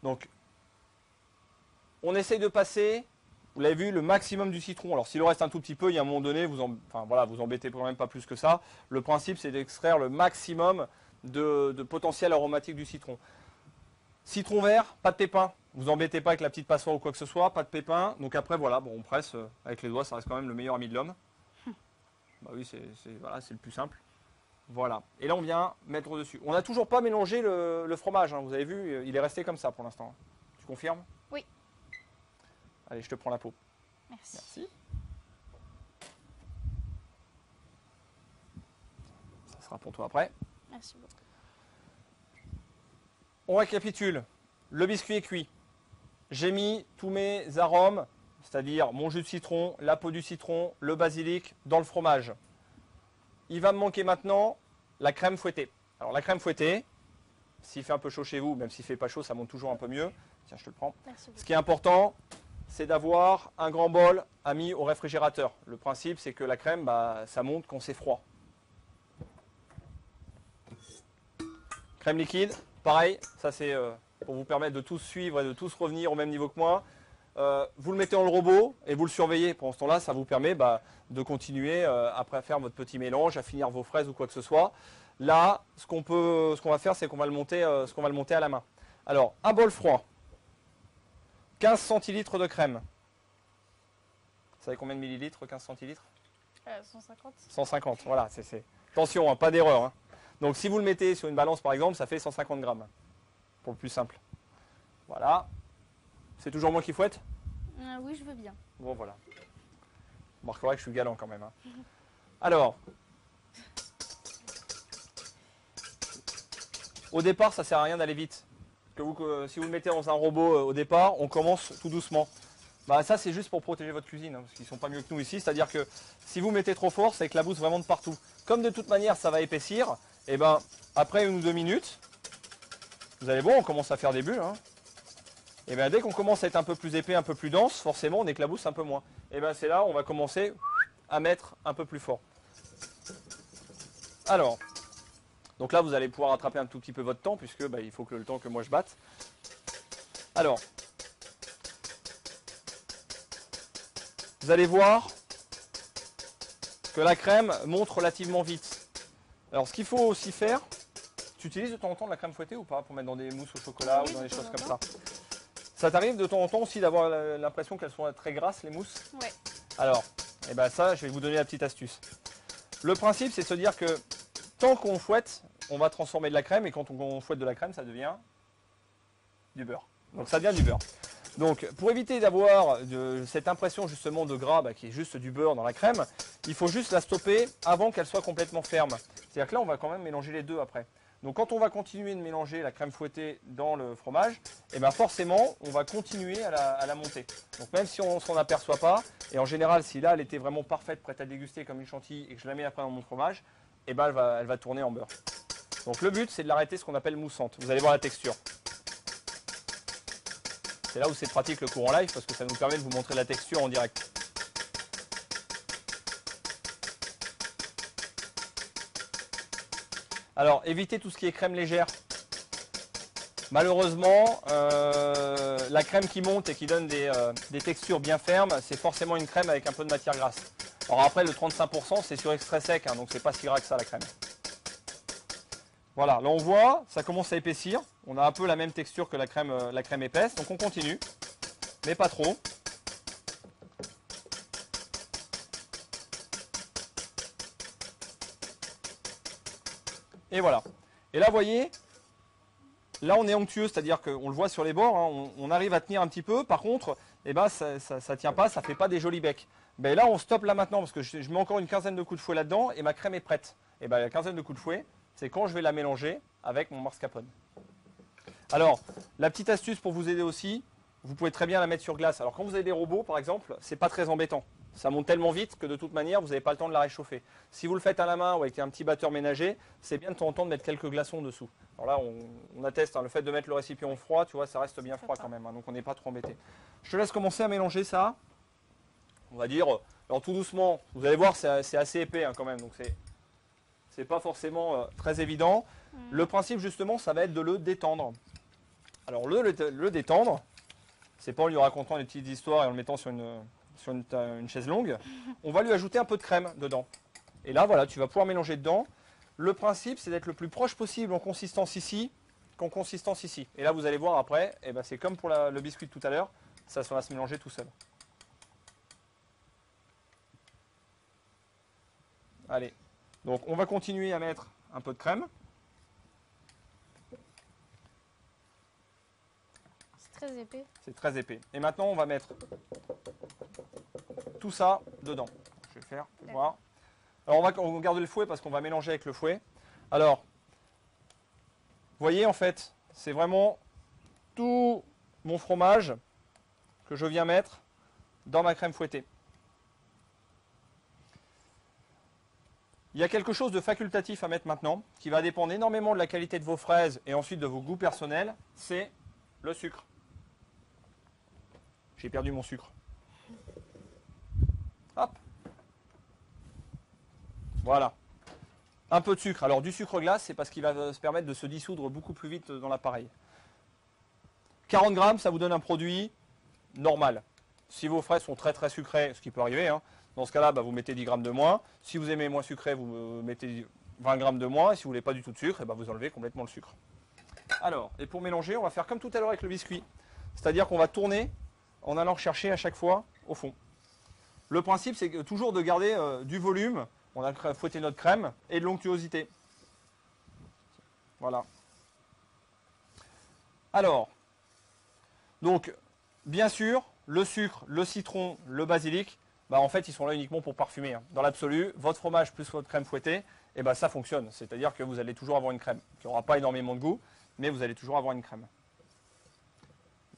Donc, on essaye de passer, vous l'avez vu, le maximum du citron. Alors, s'il en reste un tout petit peu, il y a un moment donné, vous embêtez quand même pas plus que ça. Le principe, c'est d'extraire le maximum de potentiel aromatique du citron. Citron vert, pas de pépins. Vous embêtez pas avec la petite passoire ou quoi que ce soit, pas de pépins. Donc après, voilà, bon, on presse avec les doigts, ça reste quand même le meilleur ami de l'homme. Bah oui, c'est le plus simple. Voilà. Et là, on vient mettre dessus. On n'a toujours pas mélangé le fromage. Hein. Vous avez vu, il est resté comme ça pour l'instant. Tu confirmes? Oui. Allez, je te prends la peau. Merci. Merci. Ça sera pour toi après. Merci beaucoup. On récapitule. Le biscuit est cuit. J'ai mis tous mes arômes, c'est-à-dire mon jus de citron, la peau du citron, le basilic, dans le fromage. Il va me manquer maintenant la crème fouettée. Alors la crème fouettée, s'il fait un peu chaud chez vous, même s'il ne fait pas chaud, ça monte toujours un peu mieux. Tiens, je te le prends. Merci beaucoup. Ce qui est important, c'est d'avoir un grand bol à mis au réfrigérateur. Le principe, c'est que la crème, ça monte quand c'est froid. Crème liquide, pareil, ça c'est pour vous permettre de tous suivre et de tous revenir au même niveau que moi. Vous le mettez dans le robot et vous le surveillez. Pendant ce temps-là, ça vous permet de continuer après à faire votre petit mélange, à finir vos fraises ou quoi que ce soit. Là, ce qu'on va faire, c'est qu'on va le monter à la main. Alors, un bol froid, 15 centilitres de crème. Vous savez combien de millilitres, 15 centilitres? 150. 150, voilà. Attention, hein, pas d'erreur. Hein. Donc, si vous le mettez sur une balance, par exemple, ça fait 150 grammes. Pour le plus simple. Voilà. C'est toujours moi qui fouette? Oui, je veux bien. Bon, voilà. Vous remarquerez que je suis galant quand même. Hein. Alors, au départ, ça ne sert à rien d'aller vite. Si vous le mettez dans un robot au départ, on commence tout doucement. Ça, c'est juste pour protéger votre cuisine, hein, parce qu'ils ne sont pas mieux que nous ici. C'est-à-dire que si vous mettez trop fort, ça éclabousse vraiment de partout. Comme de toute manière, ça va épaissir, et après 1 ou 2 minutes, Vous allez voir, on commence à faire des bulles. Hein. Et bien dès qu'on commence à être un peu plus épais, un peu plus dense, forcément on éclabousse un peu moins. Et bien c'est là où on va commencer à mettre un peu plus fort. Alors, donc là vous allez pouvoir rattraper un tout petit peu votre temps, puisque il faut que le temps que moi je batte. Alors, vous allez voir que la crème monte relativement vite. Alors ce qu'il faut aussi faire, tu utilises de temps en temps de la crème fouettée ou pas pour mettre dans des mousses au chocolat ou dans des choses comme ça? Ça t'arrive de temps en temps aussi d'avoir l'impression qu'elles sont très grasses les mousses? Ouais. Alors, ça je vais vous donner la petite astuce. Le principe c'est de se dire que tant qu'on fouette, on va transformer de la crème et quand on fouette de la crème ça devient du beurre. Donc ça devient du beurre. Donc pour éviter d'avoir cette impression justement de gras qui est juste du beurre dans la crème, il faut juste la stopper avant qu'elle soit complètement ferme. C'est-à-dire que là on va quand même mélanger les deux après. Donc quand on va continuer de mélanger la crème fouettée dans le fromage, forcément on va continuer à la monter. Donc même si on ne s'en aperçoit pas, et en général si là elle était vraiment parfaite, prête à déguster comme une chantilly et que je la mets après dans mon fromage, elle va tourner en beurre. Donc le but c'est de l'arrêter ce qu'on appelle moussante. Vous allez voir la texture. C'est là où c'est pratique le cours en live parce que ça nous permet de vous montrer la texture en direct. Alors évitez tout ce qui est crème légère. Malheureusement, la crème qui monte et qui donne des textures bien fermes, c'est forcément une crème avec un peu de matière grasse. Alors après le 35% c'est sur extrait sec, hein, donc c'est pas si gras que ça la crème. Voilà, là on voit, ça commence à épaissir. On a un peu la même texture que la crème épaisse. Donc on continue, mais pas trop. Et voilà. Et là, vous voyez, là on est onctueux, c'est-à-dire qu'on le voit sur les bords, hein, on arrive à tenir un petit peu. Par contre, ça ne tient pas, ça ne fait pas des jolis becs. Là, on stoppe là maintenant parce que je mets encore une quinzaine de coups de fouet là-dedans et ma crème est prête. La quinzaine de coups de fouet, c'est quand je vais la mélanger avec mon mascarpone. Alors, la petite astuce pour vous aider aussi, vous pouvez très bien la mettre sur glace. Alors quand vous avez des robots par exemple, c'est pas très embêtant. Ça monte tellement vite que de toute manière, vous n'avez pas le temps de la réchauffer. Si vous le faites à la main ou avec un petit batteur ménager, c'est bien de temps en temps de mettre quelques glaçons dessous. Alors là, on atteste, le fait de mettre le récipient au froid, tu vois, ça reste bien froid quand même, donc on n'est pas trop embêté. Je te laisse commencer à mélanger ça. On va dire, alors tout doucement, vous allez voir, c'est assez épais quand même, donc c'est pas forcément très évident. Le principe justement, ça va être de le détendre. Alors le détendre, c'est pas en lui racontant des petites histoires et en le mettant sur une chaise longue. On va lui ajouter un peu de crème dedans. Et là, voilà, tu vas pouvoir mélanger dedans. Le principe, c'est d'être le plus proche possible en consistance ici qu'en consistance ici. Et là, vous allez voir après, c'est comme pour le biscuit de tout à l'heure, ça va se mélanger tout seul. Allez, donc on va continuer à mettre un peu de crème. Très épais. C'est très épais. Et maintenant, on va mettre tout ça dedans. Je vais faire, voir. Alors, on garde le fouet parce qu'on va mélanger avec le fouet. Alors, vous voyez, en fait, c'est vraiment tout mon fromage que je viens mettre dans ma crème fouettée. Il y a quelque chose de facultatif à mettre maintenant, qui va dépendre énormément de la qualité de vos fraises et ensuite de vos goûts personnels, c'est le sucre. J'ai perdu mon sucre. Hop. Voilà. Un peu de sucre. Alors du sucre glace, c'est parce qu'il va se permettre de se dissoudre beaucoup plus vite dans l'appareil. 40 grammes, ça vous donne un produit normal. Si vos fraises sont très très sucrées, ce qui peut arriver, dans ce cas-là, vous mettez 10 grammes de moins. Si vous aimez moins sucré, vous mettez 20 grammes de moins. Et si vous ne voulez pas du tout de sucre, vous enlevez complètement le sucre. Alors, et pour mélanger, on va faire comme tout à l'heure avec le biscuit. C'est-à-dire qu'on va tourner en allant chercher à chaque fois au fond. Le principe, c'est toujours de garder du volume, on a fouetté notre crème, et de l'onctuosité. Voilà. Alors, donc, bien sûr, le sucre, le citron, le basilic, en fait, ils sont là uniquement pour parfumer. Dans l'absolu, votre fromage plus votre crème fouettée, ça fonctionne. C'est-à-dire que vous allez toujours avoir une crème qui n'aura pas énormément de goût, mais vous allez toujours avoir une crème.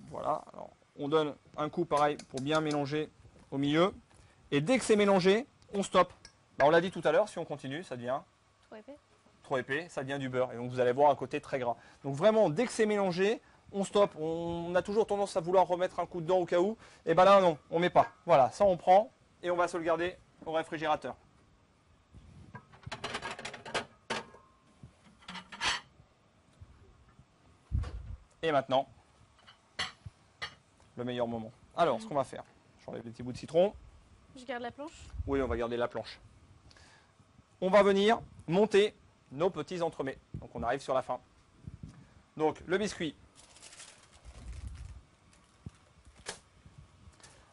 Voilà. Alors, on donne un coup pareil pour bien mélanger au milieu. Et dès que c'est mélangé, on stoppe. On l'a dit tout à l'heure, si on continue, ça devient trop épais, ça devient du beurre. Et donc vous allez voir un côté très gras. Donc vraiment, dès que c'est mélangé, on stoppe. On a toujours tendance à vouloir remettre un coup dedans au cas où. Et ben là, non, on ne met pas. Voilà, ça on prend et on va se le garder au réfrigérateur. Et maintenant, le meilleur moment. Alors, ce qu'on va faire, j'enlève les petits bouts de citron. Je garde la planche. Oui, on va garder la planche. On va venir monter nos petits entremets. Donc on arrive sur la fin. Donc le biscuit.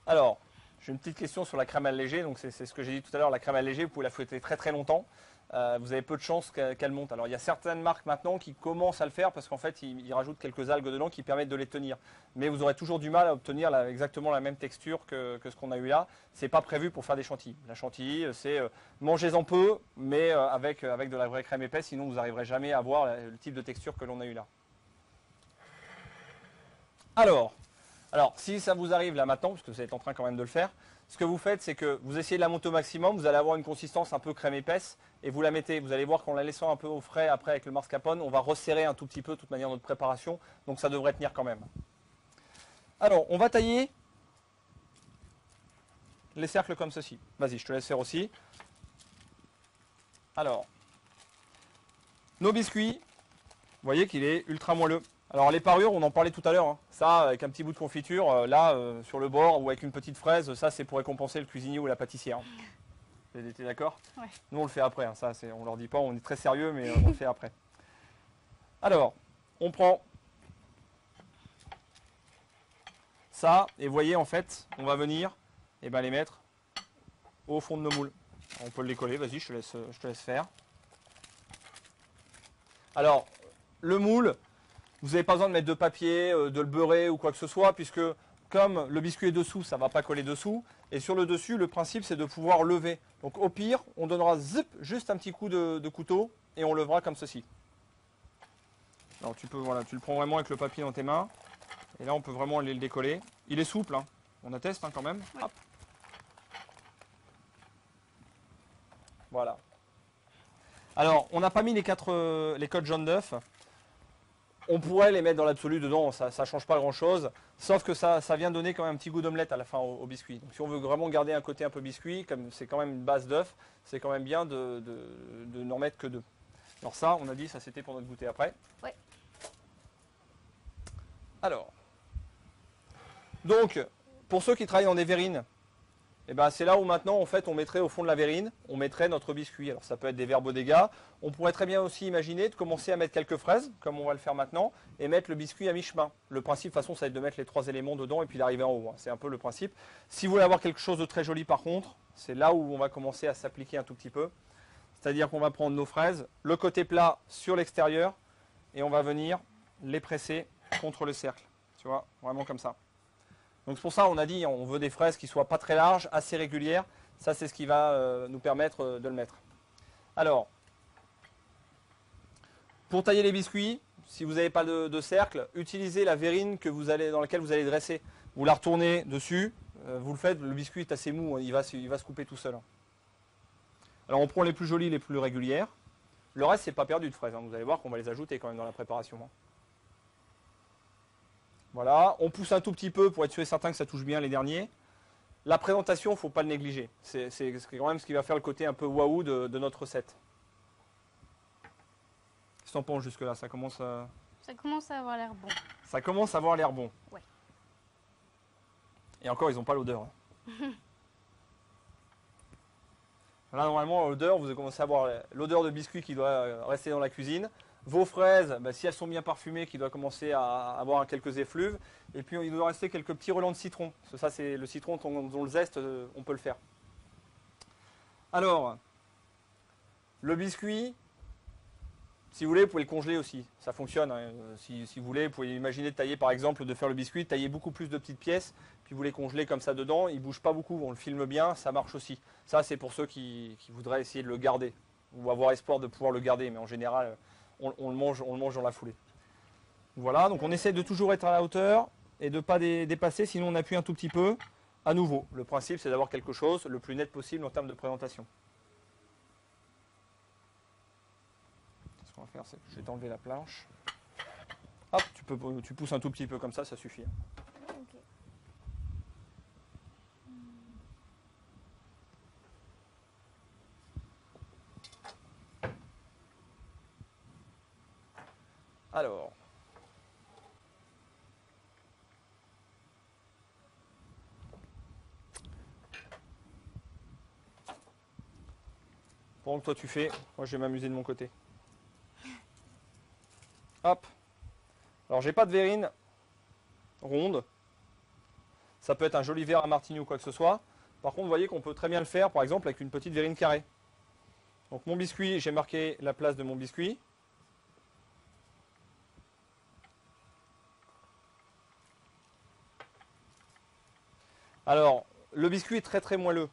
Alors, j'ai une petite question sur la crème allégée. Donc c'est ce que j'ai dit tout à l'heure, la crème allégée, vous pouvez la fouetter très très longtemps. Vous avez peu de chances qu'elle monte. Alors il y a certaines marques maintenant qui commencent à le faire parce qu'en fait ils rajoutent quelques algues dedans qui permettent de les tenir. Mais vous aurez toujours du mal à obtenir exactement la même texture que ce qu'on a eu là. C'est pas prévu pour faire des chantilly. La chantilly c'est mangez-en peu mais avec de la vraie crème épaisse, sinon vous n'arriverez jamais à avoir le type de texture que l'on a eu là. Alors si ça vous arrive là maintenant, parce que vous êtes en train quand même de le faire, ce que vous faites, c'est que vous essayez de la monter au maximum, vous allez avoir une consistance un peu crème épaisse, et vous la mettez, vous allez voir qu'en la laissant un peu au frais après avec le mascarpone, on va resserrer un tout petit peu de toute manière notre préparation, donc ça devrait tenir quand même. Alors, on va tailler les cercles comme ceci. Vas-y, je te laisse faire aussi. Alors, nos biscuits, vous voyez qu'il est ultra moelleux. Alors les parures, on en parlait tout à l'heure, hein. Ça avec un petit bout de confiture, sur le bord ou avec une petite fraise, ça c'est pour récompenser le cuisinier ou la pâtissière. Vous êtes d'accord? Ouais. Nous on le fait après, hein. Ça on leur dit pas, on est très sérieux mais on le fait après. Alors, on prend ça et vous voyez en fait, on va venir les mettre au fond de nos moules. On peut les coller, vas-y je te laisse faire. Alors, le moule, vous n'avez pas besoin de mettre de papier, de le beurrer ou quoi que ce soit, puisque comme le biscuit est dessous, ça ne va pas coller dessous. Et sur le dessus, le principe, c'est de pouvoir lever. Donc au pire, on donnera zip, juste un petit coup de couteau et on levera comme ceci. Alors tu le prends vraiment avec le papier dans tes mains. Et là, on peut vraiment aller le décoller. Il est souple, hein. On atteste quand même. Ouais. Hop. Voilà. Alors, on n'a pas mis les codes jaune d'œuf. On pourrait les mettre dans l'absolu dedans, ça ne change pas grand-chose, sauf que ça vient donner quand même un petit goût d'omelette à la fin au biscuit. Donc si on veut vraiment garder un côté un peu biscuit, comme c'est quand même une base d'œuf, c'est quand même bien de n'en mettre que 2. Alors ça, on a dit, ça c'était pour notre goûter après. Ouais. Alors, donc, pour ceux qui travaillent dans des verrines, c'est là où maintenant en fait on mettrait au fond de la verrine, on mettrait notre biscuit. Alors ça peut être des verres Bodega. On pourrait très bien aussi imaginer de commencer à mettre quelques fraises, comme on va le faire maintenant, et mettre le biscuit à mi-chemin. Le principe de toute façon ça va être de mettre les 3 éléments dedans et puis d'arriver en haut. C'est un peu le principe. Si vous voulez avoir quelque chose de très joli par contre, c'est là où on va commencer à s'appliquer un tout petit peu. C'est-à-dire qu'on va prendre nos fraises, le côté plat sur l'extérieur, et on va venir les presser contre le cercle. Tu vois, vraiment comme ça. Donc c'est pour ça on a dit on veut des fraises qui ne soient pas très larges, assez régulières. Ça c'est ce qui va nous permettre de le mettre. Alors, pour tailler les biscuits, si vous n'avez pas de cercle, utilisez la verrine dans laquelle vous allez dresser. Vous la retournez dessus, vous le faites, le biscuit est assez mou, il va se couper tout seul. Alors on prend les plus jolies, les plus régulières. Le reste c'est pas perdu de fraises, hein. Vous allez voir qu'on va les ajouter quand même dans la préparation. Voilà, on pousse un tout petit peu pour être sûr et certain que ça touche bien les derniers. La présentation, il ne faut pas le négliger. C'est quand même ce qui va faire le côté un peu waouh de notre recette. Qu'est-ce que tu en penses jusque-là? Ça commence à avoir l'air bon. Ça commence à avoir l'air bon. Ouais. Et encore, ils n'ont pas l'odeur. Là, normalement, l'odeur, vous avez commencé à avoir l'odeur de biscuit qui doit rester dans la cuisine. Vos fraises, si elles sont bien parfumées, qui doivent commencer à avoir quelques effluves. Et puis il doit rester quelques petits relents de citron. Parce que ça, c'est le citron dont le zeste, on peut le faire. Alors, le biscuit, si vous voulez, vous pouvez le congeler aussi. Ça fonctionne, hein. Si vous voulez, vous pouvez imaginer de tailler, par exemple, de faire le biscuit, tailler beaucoup plus de petites pièces, puis vous les congelez comme ça dedans. Il ne bouge pas beaucoup, on le filme bien, ça marche aussi. Ça, c'est pour ceux qui voudraient essayer de le garder, ou avoir espoir de pouvoir le garder. Mais en général, on le mange dans la foulée. Voilà, donc on essaie de toujours être à la hauteur et de ne pas dépasser, sinon on appuie un tout petit peu. À nouveau, le principe c'est d'avoir quelque chose le plus net possible en termes de présentation. qu'on va faire, c'est que je vais t'enlever la planche. Hop, tu pousses un tout petit peu comme ça suffit. Ok. Alors. Pendant que toi tu fais, moi je vais m'amuser de mon côté. Hop. Alors j'ai pas de verrine ronde. Ça peut être un joli verre à martini ou quoi que ce soit. Par contre, vous voyez qu'on peut très bien le faire, par exemple, avec une petite verrine carrée. Donc mon biscuit, j'ai marqué la place de mon biscuit. Alors, le biscuit est très très moelleux,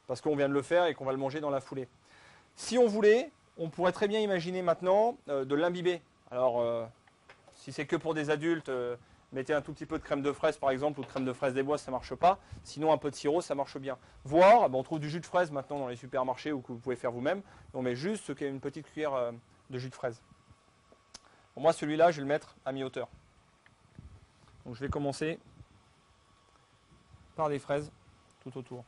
parce qu'on vient de le faire et qu'on va le manger dans la foulée. Si on voulait, on pourrait très bien imaginer maintenant de l'imbiber. Alors, si c'est que pour des adultes, mettez un tout petit peu de crème de fraise par exemple, ou de crème de fraise des bois, ça ne marche pas. Sinon, un peu de sirop, ça marche bien. Voire, on trouve du jus de fraise maintenant dans les supermarchés ou que vous pouvez faire vous-même. On met juste ce qu'est une petite cuillère de jus de fraise. Pour moi, celui-là, je vais le mettre à mi-hauteur. Donc, je vais commencer par des fraises tout autour.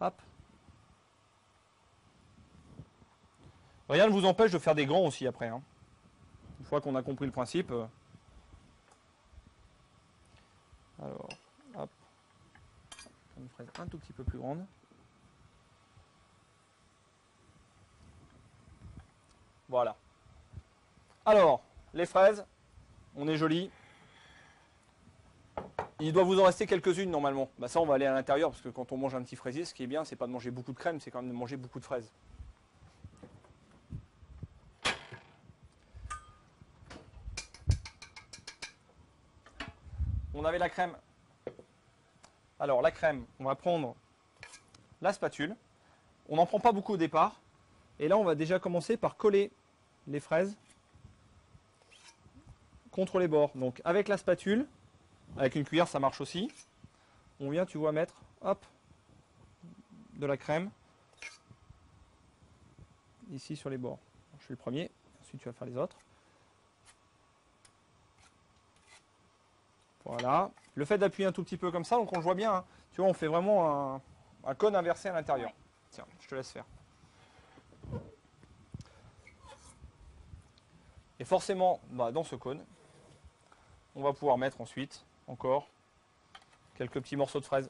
Hop. Rien ne vous empêche de faire des grands aussi après. Hein. Une fois qu'on a compris le principe. Alors, hop. Une fraise un tout petit peu plus grande. Voilà. Alors, les fraises, on est joli. Il doit vous en rester quelques-unes normalement. Bah ça, on va aller à l'intérieur parce que quand on mange un petit fraisier, ce qui est bien, c'est pas de manger beaucoup de crème, c'est quand même de manger beaucoup de fraises. On avait la crème. Alors, la crème, on va prendre la spatule. On n'en prend pas beaucoup au départ. Et là, on va déjà commencer par coller les fraises contre les bords. Donc, avec la spatule, avec une cuillère, ça marche aussi. On vient, tu vois, mettre, hop, de la crème ici sur les bords. Je fais le premier, ensuite tu vas faire les autres. Voilà. Le fait d'appuyer un tout petit peu comme ça, donc on le voit bien. Hein. Tu vois, on fait vraiment un cône inversé à l'intérieur. Ouais. Tiens, je te laisse faire. Et forcément, dans ce cône, on va pouvoir mettre ensuite encore quelques petits morceaux de fraises.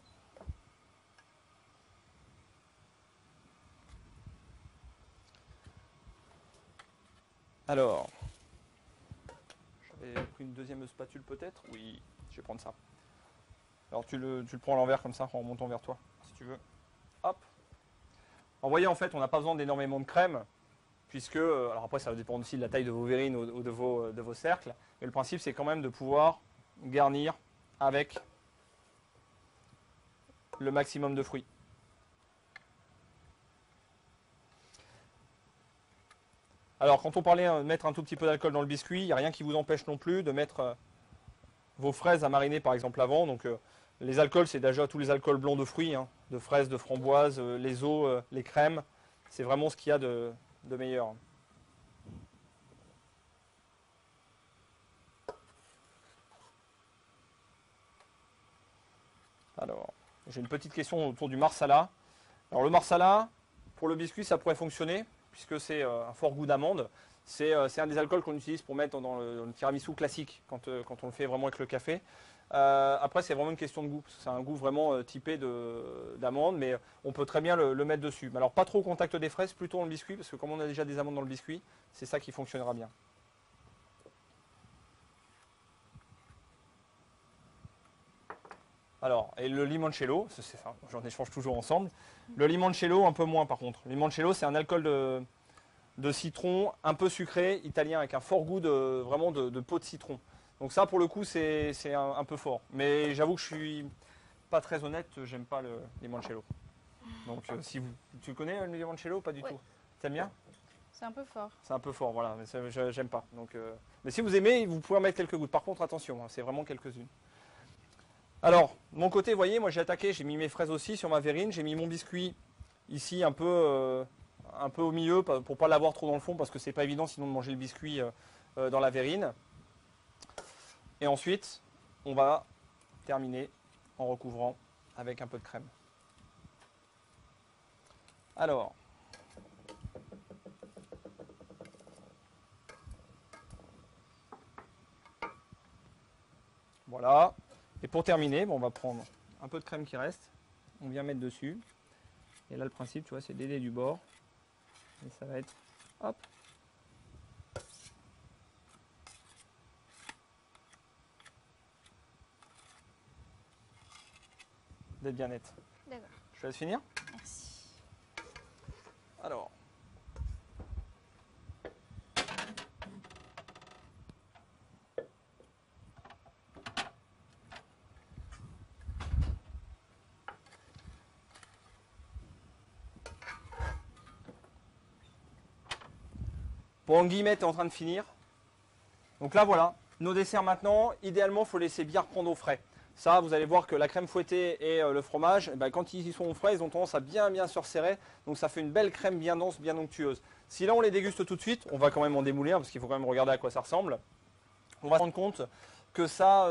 Alors, j'avais pris une deuxième spatule peut-être. Oui, je vais prendre ça. Alors tu le prends à l'envers comme ça en remontant vers toi, si tu veux. Hop. Alors, vous voyez, en fait, on n'a pas besoin d'énormément de crème, puisque, alors après ça va dépendre aussi de la taille de vos verrines ou de vos cercles, mais le principe c'est quand même de pouvoir garnir avec le maximum de fruits. Alors quand on parlait de mettre un tout petit peu d'alcool dans le biscuit, il n'y a rien qui vous empêche non plus de mettre vos fraises à mariner par exemple avant. Donc les alcools, c'est déjà tous les alcools blancs de fruits, hein, de fraises, de framboises, les eaux, les crèmes. C'est vraiment ce qu'il y a de meilleur. Alors, j'ai une petite question autour du marsala. Alors le marsala, pour le biscuit, ça pourrait fonctionner, puisque c'est un fort goût d'amande. C'est un des alcools qu'on utilise pour mettre dans le tiramisu classique, quand on le fait vraiment avec le café. Après, c'est vraiment une question de goût, parce que c'est un goût vraiment typé d'amande, mais on peut très bien le mettre dessus. Mais alors, pas trop au contact des fraises, plutôt dans le biscuit, parce que comme on a déjà des amandes dans le biscuit, c'est ça qui fonctionnera bien. Alors, et le limoncello, c'est ça, j'en échange toujours ensemble. Le limoncello, un peu moins par contre. Le limoncello, c'est un alcool de citron un peu sucré, italien, avec un fort goût vraiment de peau de citron. Donc ça, pour le coup, c'est un peu fort. Mais j'avoue que je suis pas très honnête, j'aime pas le limoncello. Donc si tu connais le limoncello, pas du tout. T'aimes bien? C'est un peu fort. C'est un peu fort, voilà, mais j'aime pas. Donc, mais si vous aimez, vous pouvez en mettre quelques gouttes. Par contre, attention, hein, c'est vraiment quelques-unes. Alors, de mon côté, vous voyez, moi j'ai attaqué, j'ai mis mes fraises aussi sur ma verrine, j'ai mis mon biscuit ici un peu au milieu pour pas l'avoir trop dans le fond parce que c'est pas évident sinon de manger le biscuit dans la verrine. Et ensuite, on va terminer en recouvrant avec un peu de crème. Alors, voilà. Et pour terminer, bon, on va prendre un peu de crème qui reste. On vient mettre dessus. Et là, le principe, tu vois, c'est d'aider du bord. Et ça va être, hop. D'être bien net. D'accord. Je te laisse finir. Merci. Alors. Bon, Guillemette est en train de finir. Donc là, voilà, nos desserts maintenant. Idéalement, il faut laisser bien reprendre au frais. Ça, vous allez voir que la crème fouettée et le fromage, quand ils sont au frais, ils ont tendance à bien se resserrer. Donc ça fait une belle crème bien dense, bien onctueuse. Si là, on les déguste tout de suite, on va quand même en démouler, parce qu'il faut quand même regarder à quoi ça ressemble. On va se rendre compte que ça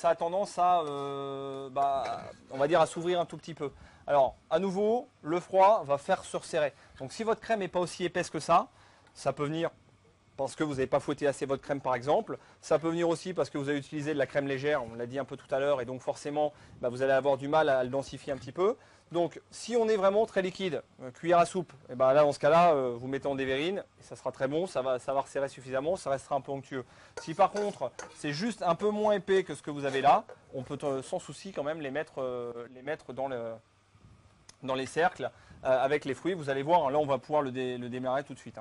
a tendance à, on va dire, à s'ouvrir un tout petit peu. Alors, à nouveau, le froid va faire se resserrer. Donc si votre crème n'est pas aussi épaisse que ça peut venir parce que vous n'avez pas fouetté assez votre crème par exemple. Ça peut venir aussi parce que vous avez utilisé de la crème légère, on l'a dit un peu tout à l'heure, et donc forcément vous allez avoir du mal à le densifier un petit peu. Donc si on est vraiment très liquide, cuillère à soupe, et là dans ce cas-là, vous mettez en déverrine, et ça sera très bon, ça va resserrer suffisamment, ça restera un peu onctueux. Si par contre c'est juste un peu moins épais que ce que vous avez là, on peut sans souci quand même les mettre dans les cercles avec les fruits. Vous allez voir, là on va pouvoir le démarrer tout de suite.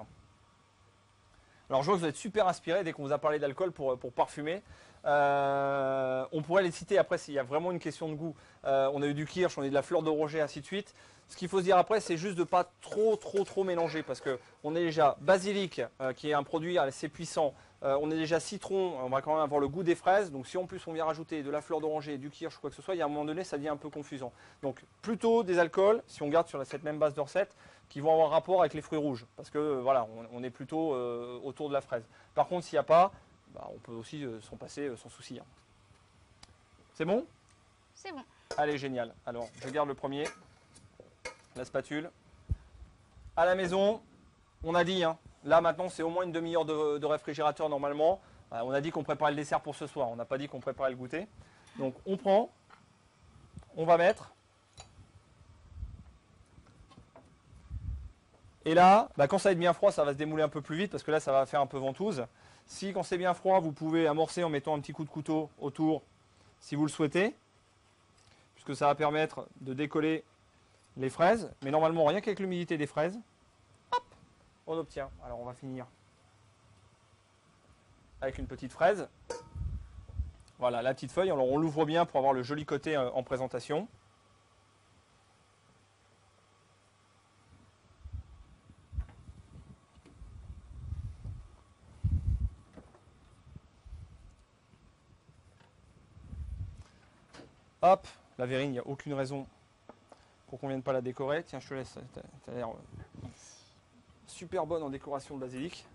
Alors je vois que vous êtes super inspiré dès qu'on vous a parlé d'alcool pour parfumer. On pourrait les citer après s'il y a vraiment une question de goût. On a eu du kirsch, on a eu de la fleur d'oranger, ainsi de suite. Ce qu'il faut se dire après, c'est juste de ne pas trop mélanger parce qu'on est déjà basilic, qui est un produit assez puissant. On est déjà citron, on va quand même avoir le goût des fraises. Donc si en plus on vient rajouter de la fleur d'oranger, du kirsch ou quoi que ce soit, il y a un moment donné, ça devient un peu confusant. Donc plutôt des alcools, si on garde sur cette même base de recette, qui vont avoir rapport avec les fruits rouges. Parce que voilà, on est plutôt autour de la fraise. Par contre, s'il n'y a pas, on peut aussi s'en passer sans souci. C'est bon? C'est bon. Allez, génial. Alors, je garde le premier. La spatule. À la maison, on a dit, là maintenant c'est au moins une demi-heure de réfrigérateur normalement. On a dit qu'on préparait le dessert pour ce soir, on n'a pas dit qu'on préparait le goûter. Donc on prend, on va mettre. Et là, quand ça va être bien froid, ça va se démouler un peu plus vite parce que là ça va faire un peu ventouse. Si quand c'est bien froid, vous pouvez amorcer en mettant un petit coup de couteau autour si vous le souhaitez, puisque ça va permettre de décoller les fraises, mais normalement rien qu'avec l'humidité des fraises, hop, on obtient. Alors on va finir avec une petite fraise. Voilà, la petite feuille, alors on l'ouvre bien pour avoir le joli côté en présentation. Hop, la verrine, il n'y a aucune raison pour qu'on ne vienne pas la décorer. Tiens, je te laisse, tu as l'air super bonne en décoration de basilic.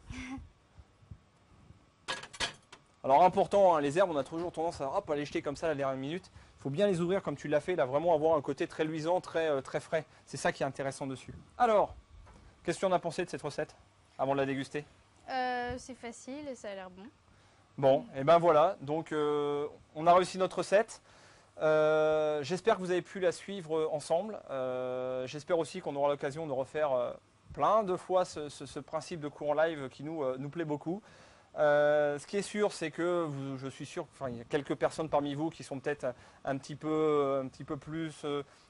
Alors important, les herbes, on a toujours tendance à les jeter comme ça la dernière minute. Il faut bien les ouvrir comme tu l'as fait, là vraiment avoir un côté très luisant, très frais. C'est ça qui est intéressant dessus. Alors, qu'est-ce que tu en as pensé de cette recette avant de la déguster? C'est facile et ça a l'air bon. Bon, et ben voilà, donc on a réussi notre recette. J'espère que vous avez pu la suivre ensemble. J'espère aussi qu'on aura l'occasion de refaire plein de fois ce principe de cours en live qui nous plaît beaucoup. Ce qui est sûr, c'est que je suis sûr qu'il y a quelques personnes parmi vous qui sont peut-être un petit peu plus,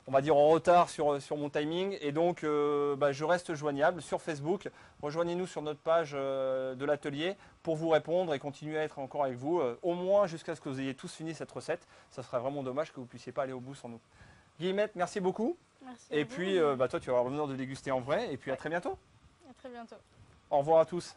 on va dire, en retard sur mon timing. Et donc, je reste joignable sur Facebook. Rejoignez-nous sur notre page de l'atelier pour vous répondre et continuer à être encore avec vous, au moins jusqu'à ce que vous ayez tous fini cette recette. Ça serait vraiment dommage que vous ne puissiez pas aller au bout sans nous. Guillemette, merci beaucoup. Merci. Et puis, toi, tu vas avoir l'honneur de déguster en vrai. Et puis, à très bientôt. À très bientôt. Au revoir à tous.